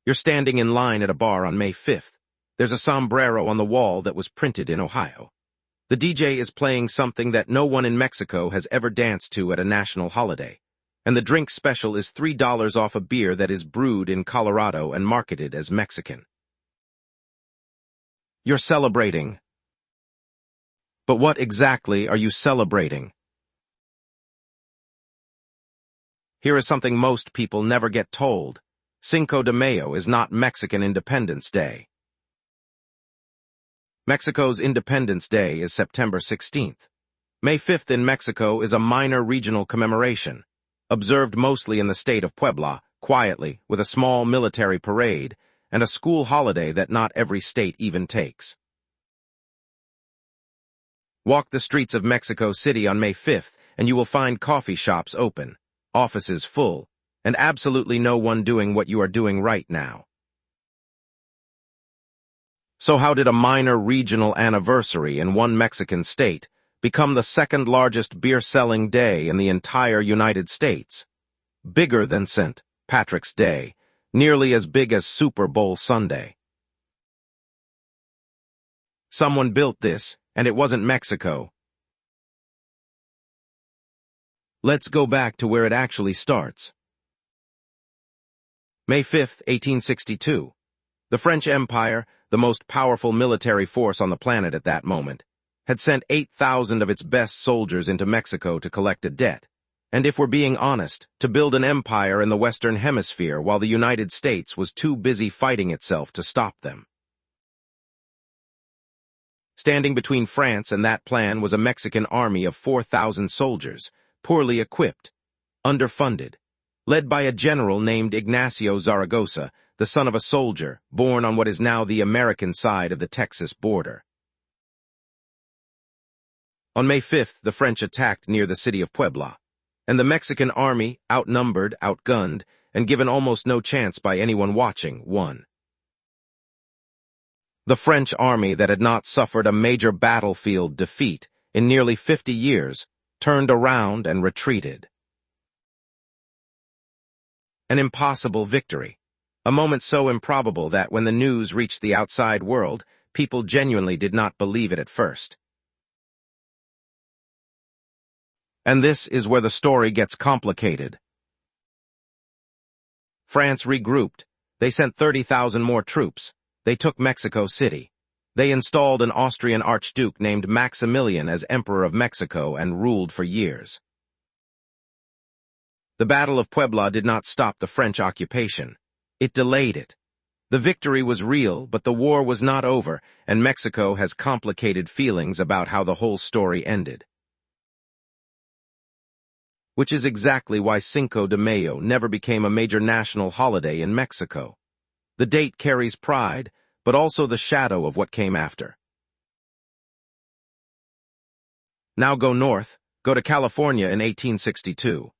You're standing in line at a bar on May 5th. There's a sombrero on the wall that was printed in Ohio. The DJ is playing something that no one in Mexico has ever danced to at a national holiday. And the drink special is $3 off a beer that is brewed in Colorado and marketed as Mexican. You're celebrating. But what exactly are you celebrating? Here is something most people never get told. Cinco de Mayo is not Mexican Independence Day. Mexico's Independence Day is September 16th. May 5th in Mexico is a minor regional commemoration, observed mostly in the state of Puebla, quietly, with a small military parade, and a school holiday that not every state even takes. Walk the streets of Mexico City on May 5th, and you will find coffee shops open, offices full, and absolutely no one doing what you are doing right now. So how did a minor regional anniversary in one Mexican state become the second largest beer-selling day in the entire United States? Bigger than St. Patrick's Day, nearly as big as Super Bowl Sunday. Someone built this, and it wasn't Mexico. Let's go back to where it actually starts. May 5th, 1862. The French Empire, the most powerful military force on the planet at that moment, had sent 8,000 of its best soldiers into Mexico to collect a debt, and if we're being honest, to build an empire in the Western Hemisphere while the United States was too busy fighting itself to stop them. Standing between France and that plan was a Mexican army of 4,000 soldiers, poorly equipped, underfunded, led by a general named Ignacio Zaragoza, the son of a soldier, born on what is now the American side of the Texas border. On May 5th, the French attacked near the city of Puebla, and the Mexican army, outnumbered, outgunned, and given almost no chance by anyone watching, won. The French army that had not suffered a major battlefield defeat in nearly 50 years turned around and retreated. An impossible victory. A moment so improbable that when the news reached the outside world, people genuinely did not believe it at first. And this is where the story gets complicated. France regrouped. They sent 30,000 more troops. They took Mexico City. They installed an Austrian archduke named Maximilian as Emperor of Mexico and ruled for years. The Battle of Puebla did not stop the French occupation. It delayed it. The victory was real, but the war was not over, and Mexico has complicated feelings about how the whole story ended. Which is exactly why Cinco de Mayo never became a major national holiday in Mexico. The date carries pride, but also the shadow of what came after. Now go north, go to California in 1862.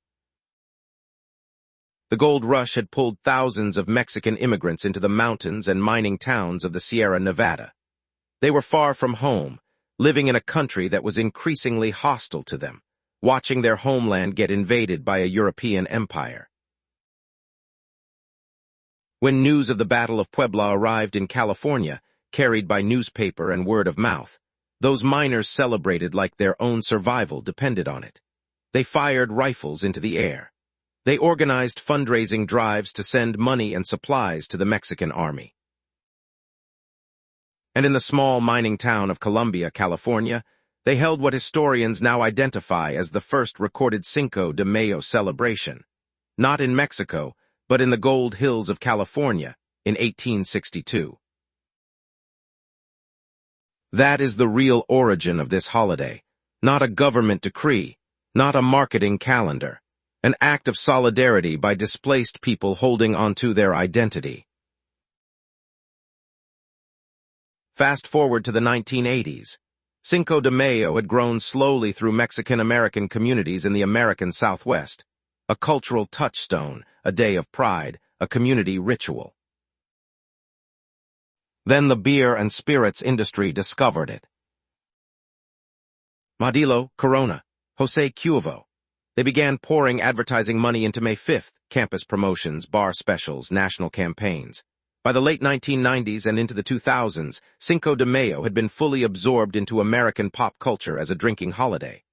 The gold rush had pulled thousands of Mexican immigrants into the mountains and mining towns of the Sierra Nevada. They were far from home, living in a country that was increasingly hostile to them, watching their homeland get invaded by a European empire. When news of the Battle of Puebla arrived in California, carried by newspaper and word of mouth, those miners celebrated like their own survival depended on it. They fired rifles into the air. They organized fundraising drives to send money and supplies to the Mexican army. And in the small mining town of Columbia, California, they held what historians now identify as the first recorded Cinco de Mayo celebration, not in Mexico, but in the Gold Hills of California in 1862. That is the real origin of this holiday, not a government decree, not a marketing calendar. An act of solidarity by displaced people holding onto their identity. Fast forward to the 1980s. Cinco de Mayo had grown slowly through Mexican-American communities in the American Southwest. A cultural touchstone, a day of pride, a community ritual. Then the beer and spirits industry discovered it. Modelo, Corona, Jose Cuervo. They began pouring advertising money into May 5th, campus promotions, bar specials, national campaigns. By the late 1990s and into the 2000s, Cinco de Mayo had been fully absorbed into American pop culture as a drinking holiday.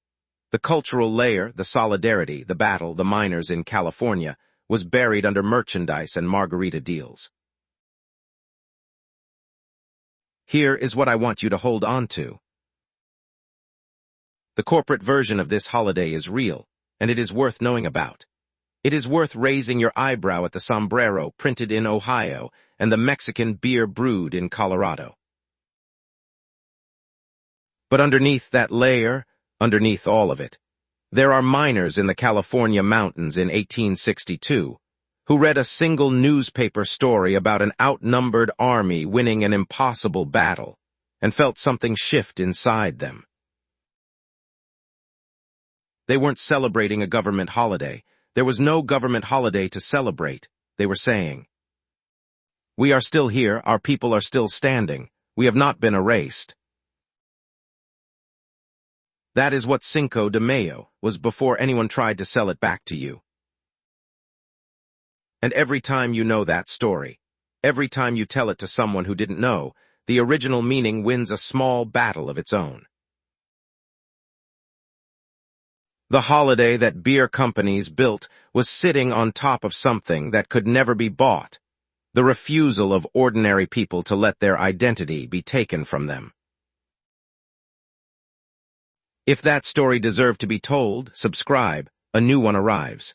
The cultural layer, the solidarity, the battle, the miners in California, was buried under merchandise and margarita deals. Here is what I want you to hold on to. The corporate version of this holiday is real, and it is worth knowing about. It is worth raising your eyebrow at the sombrero printed in Ohio and the Mexican beer brewed in Colorado. But underneath that layer, underneath all of it, there are miners in the California mountains in 1862 who read a single newspaper story about an outnumbered army winning an impossible battle and felt something shift inside them. They weren't celebrating a government holiday. There was no government holiday to celebrate. They were saying, "We are still here, our people are still standing, we have not been erased." That is what Cinco de Mayo was before anyone tried to sell it back to you. And every time you know that story, every time you tell it to someone who didn't know, the original meaning wins a small battle of its own. The holiday that beer companies built was sitting on top of something that could never be bought, the refusal of ordinary people to let their identity be taken from them. If that story deserved to be told, subscribe, a new one arrives.